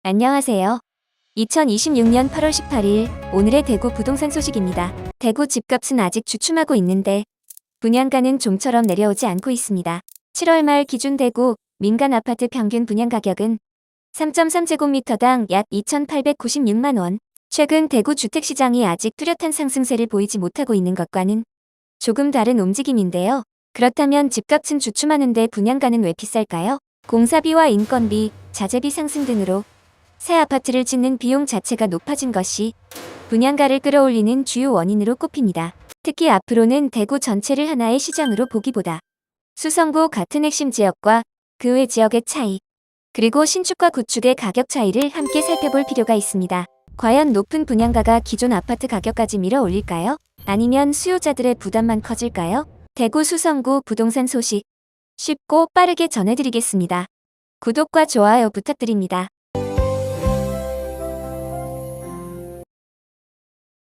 안녕하세요. 2026년 8월 18일 오늘의 대구 부동산 소식입니다. 대구 집값은 아직 주춤하고 있는데 분양가는 좀처럼 내려오지 않고 있습니다. 7월 말 기준 대구 민간 아파트 평균 분양 가격은 3.3제곱미터당 약 2,896만 원. 최근 대구 주택시장이 아직 뚜렷한 상승세를 보이지 못하고 있는 것과는 조금 다른 움직임인데요. 그렇다면 집값은 주춤하는데 분양가는 왜 비쌀까요? 공사비와 인건비, 자재비 상승 등으로 새 아파트를 짓는 비용 자체가 높아진 것이 분양가를 끌어올리는 주요 원인으로 꼽힙니다. 특히 앞으로는 대구 전체를 하나의 시장으로 보기보다 수성구 같은 핵심 지역과 그 외 지역의 차이, 그리고 신축과 구축의 가격 차이를 함께 살펴볼 필요가 있습니다. 과연 높은 분양가가 기존 아파트 가격까지 밀어 올릴까요? 아니면 수요자들의 부담만 커질까요? 대구 수성구 부동산 소식 쉽고 빠르게 전해드리겠습니다. 구독과 좋아요 부탁드립니다.